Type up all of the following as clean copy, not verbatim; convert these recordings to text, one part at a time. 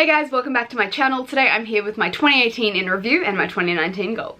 Hey guys, welcome back to my channel. Today I'm here with my 2018 in review and my 2019 goals.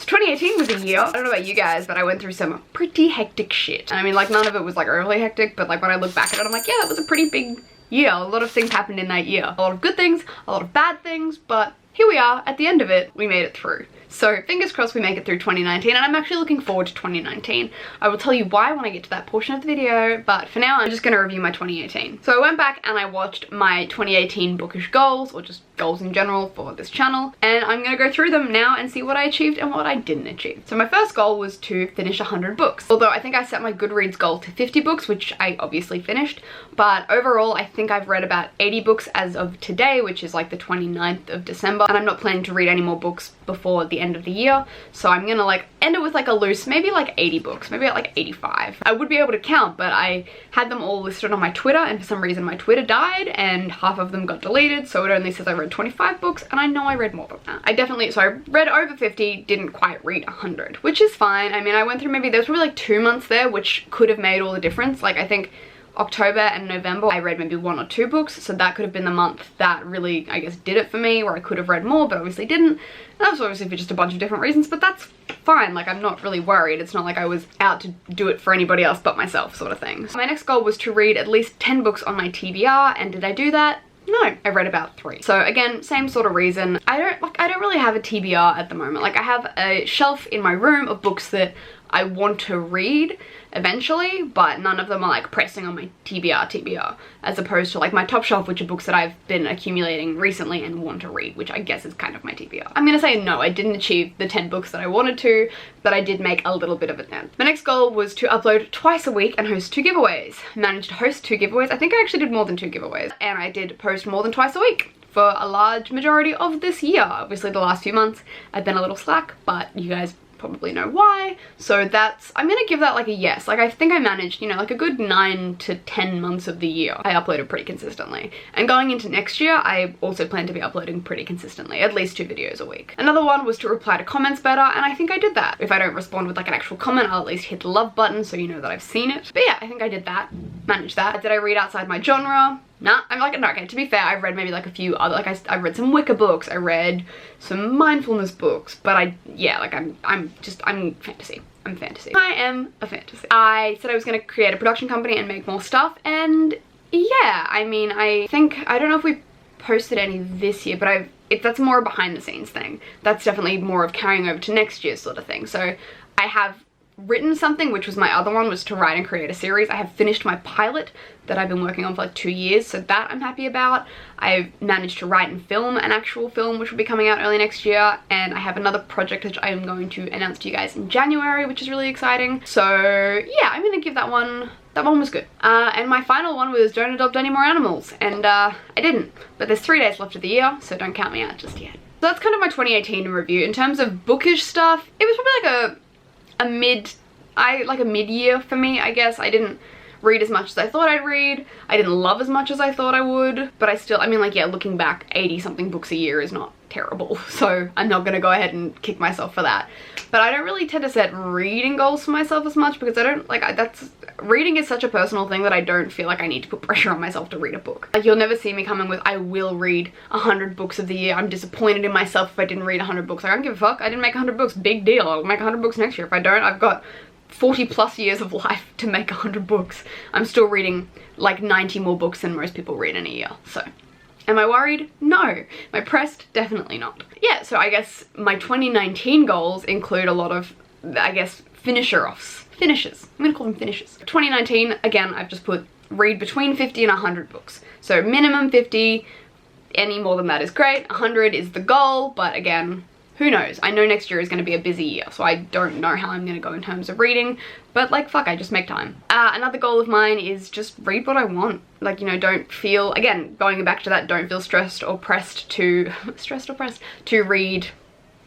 2018 was a year, I don't know about you guys, but I went through some pretty hectic shit. And I mean, like, none of it was like overly hectic, but like when I look back at it, I'm like, yeah, that was a pretty big year. A lot of things happened in that year. A lot of good things, a lot of bad things, but here we are, at the end of it, we made it through. So fingers crossed we make it through 2019, and I'm actually looking forward to 2019. I will tell you why when I get to that portion of the video, but for now I'm just going to review my 2018. So I went back and I watched my 2018 bookish goals, or just goals in general for this channel, and I'm going to go through them now and see what I achieved and what I didn't achieve. So my first goal was to finish 100 books, although I think I set my Goodreads goal to 50 books, which I obviously finished, but overall I think I've read about 80 books as of today, which is like the 29th of December, and I'm not planning to read any more books before the end of the year, so I'm gonna like end it with like a loose, maybe like 80 books, maybe at like 85. I would be able to count, but I had them all listed on my Twitter, and for some reason my Twitter died and half of them got deleted, so it only says I read 25 books, and I know I read more than that. So I read over 50, didn't quite read 100, which is fine. I mean, I went through maybe, there was probably like 2 months there which could have made all the difference. Like I think October and November I read maybe 1 or 2 books, so that could have been the month that really, I guess, did it for me, where I could have read more but obviously didn't. That was obviously for just a bunch of different reasons, but that's fine. Like, I'm not really worried. It's not like I was out to do it for anybody else but myself, sort of thing. So my next goal was to read at least 10 books on my TBR, and did I do that? No, I read about 3. So again, same sort of reason. I don't really have a TBR at the moment. Like, I have a shelf in my room of books that I want to read eventually, but none of them are like pressing on my TBR, as opposed to like my top shelf, which are books that I've been accumulating recently and want to read, which I guess is kind of my TBR. I'm gonna say no, I didn't achieve the 10 books that I wanted to, but I did make a little bit of it then. My next goal was to upload twice a week and host 2 giveaways. I managed to host 2 giveaways. I think I actually did more than 2 giveaways, and I did post more than twice a week for a large majority of this year. Obviously the last few months I've been a little slack, but you guys probably know why, so that's, I'm gonna give that like a yes. Like, I think I managed, you know, like a good 9 to 10 months of the year I uploaded pretty consistently, and going into next year I also plan to be uploading pretty consistently, at least 2 videos a week. Another one was to reply to comments better, and I think I did that. If I don't respond with like an actual comment, I'll at least hit the love button so you know that I've seen it. But yeah, I think I did that, managed that. Did I read outside my genre? Nah, I'm like, no, okay, to be fair, I've read maybe like a few other, like I read some Wicca books, I read some mindfulness books, but yeah, like I'm fantasy. I'm fantasy. I am a fantasy. I said I was gonna create a production company and make more stuff, and yeah, I mean, I think, I don't know if we posted any this year, but that's more a behind the scenes thing. That's definitely more of carrying over to next year sort of thing. So I have written something, which was my other one, was to write and create a series. I have finished my pilot that I've been working on for like 2 years, so that I'm happy about. I've managed to write and film an actual film, which will be coming out early next year, and I have another project which I am going to announce to you guys in January, which is really exciting. So yeah, I'm gonna give that one was good. And my final one was don't adopt any more animals, and I didn't, but there's 3 days left of the year, so don't count me out just yet. So that's kind of my 2018 review. In terms of bookish stuff, it was probably like a mid-year for me, I guess. I didn't read as much as I thought I'd read. I didn't love as much as I thought I would, but I mean, like, yeah, looking back, 80 something books a year is not terrible, so I'm not gonna go ahead and kick myself for that. But I don't really tend to set reading goals for myself as much, because I don't, like, reading is such a personal thing that I don't feel like I need to put pressure on myself to read a book. Like, you'll never see me coming with, I will read 100 books of the year. I'm disappointed in myself if I didn't read 100 books. Like, I don't give a fuck. I didn't make 100 books. Big deal. I'll make 100 books next year. If I don't, I've got 40 plus years of life to make 100 books. I'm still reading like 90 more books than most people read in a year, so. Am I worried? No. Am I pressed? Definitely not. Yeah, so I guess my 2019 goals include a lot of, I guess, finishes. I'm gonna call them finishes. 2019, again, I've just put read between 50 and 100 books. So minimum 50, any more than that is great. 100 is the goal, but again, who knows? I know next year is going to be a busy year, so I don't know how I'm going to go in terms of reading, but like, fuck, I just make time. Another goal of mine is just read what I want. Like, you know, don't feel, again, going back to that, don't feel stressed or pressed to read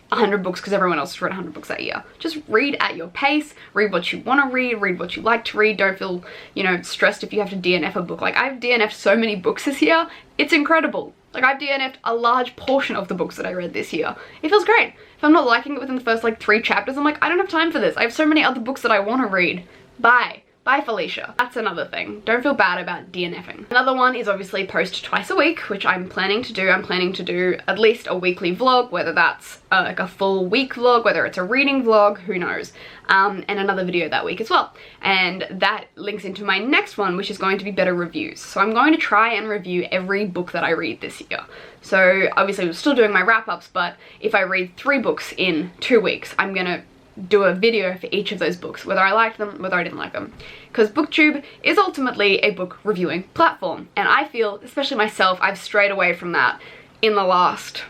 100 books because everyone else has read 100 books that year. Just read at your pace, read what you want to read what you like to read. Don't feel, you know, stressed if you have to DNF a book. Like, I've DNF'd so many books this year. It's incredible. Like, I've DNF'd a large portion of the books that I read this year. It feels great. If I'm not liking it within the first like 3 chapters, I'm like, I don't have time for this. I have so many other books that I want to read. Bye. Bye, Felicia. That's another thing. Don't feel bad about DNFing. Another one is obviously post twice a week, which I'm planning to do. I'm planning to do at least a weekly vlog, whether that's like a full week vlog, whether it's a reading vlog, who knows. And another video that week as well. And that links into my next one, which is going to be better reviews. So I'm going to try and review every book that I read this year. So obviously we're still doing my wrap-ups, but if I read 3 books in 2 weeks, I'm gonna do a video for each of those books, whether I liked them, whether I didn't like them. Because BookTube is ultimately a book reviewing platform, and I feel, especially myself, I've strayed away from that in the last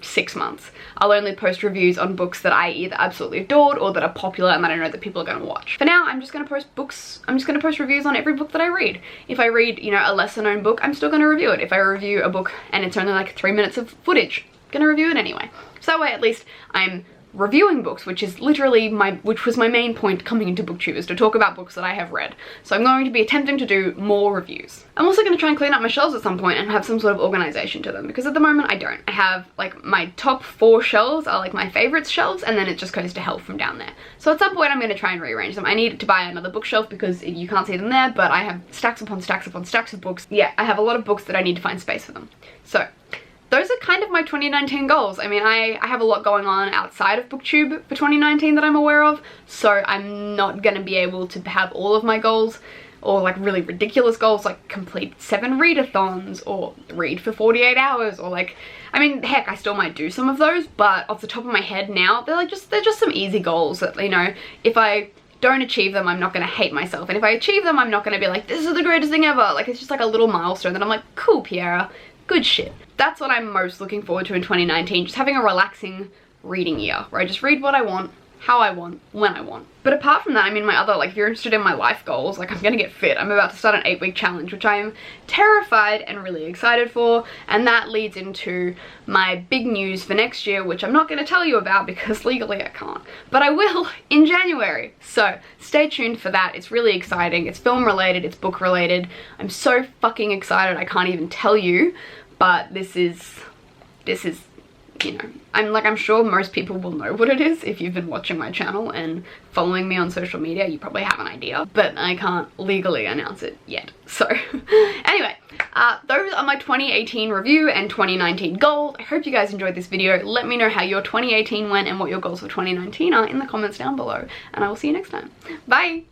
6 months. I'll only post reviews on books that I either absolutely adored or that are popular and that I know that people are going to watch. For now, I'm just going to post books, I'm just going to post reviews on every book that I read. If I read, you know, a lesser known book, I'm still going to review it. If I review a book and it's only like 3 minutes of footage, I'm going to review it anyway. So that way at least I'm reviewing books, which is literally which was my main point coming into BookTube, is to talk about books that I have read. So I'm going to be attempting to do more reviews. I'm also going to try and clean up my shelves at some point and have some sort of organization to them, because at the moment I don't. I have like my top 4 shelves are like my favorites shelves, and then it just goes to hell from down there. So at some point I'm going to try and rearrange them. I need to buy another bookshelf because you can't see them there, but I have stacks upon stacks upon stacks of books. Yeah, I have a lot of books that I need to find space for them. So those are kind of my 2019 goals. I mean, I have a lot going on outside of BookTube for 2019 that I'm aware of, so I'm not gonna be able to have all of my goals, or like really ridiculous goals like complete 7 readathons or read for 48 hours, or like, I mean, heck, I still might do some of those, but off the top of my head now, they're just some easy goals that, you know, if I don't achieve them, I'm not gonna hate myself, and if I achieve them, I'm not gonna be like, this is the greatest thing ever. Like, it's just like a little milestone that I'm like, cool, Piera, good shit. That's what I'm most looking forward to in 2019, just having a relaxing reading year where I just read what I want, how I want, when I want. But apart from that, I mean, my other, like, if you're interested in my life goals, like, I'm gonna get fit. I'm about to start an 8-week challenge, which I am terrified and really excited for, and that leads into my big news for next year, which I'm not gonna tell you about because legally I can't, but I will in January. So stay tuned for that. It's really exciting. It's film related, it's book related. I'm so fucking excited I can't even tell you, but this is, you know, I'm sure most people will know what it is. If you've been watching my channel and following me on social media, you probably have an idea, but I can't legally announce it yet. So anyway, those are my 2018 review and 2019 goals. I hope you guys enjoyed this video. Let me know how your 2018 went and what your goals for 2019 are in the comments down below, and I will see you next time. Bye!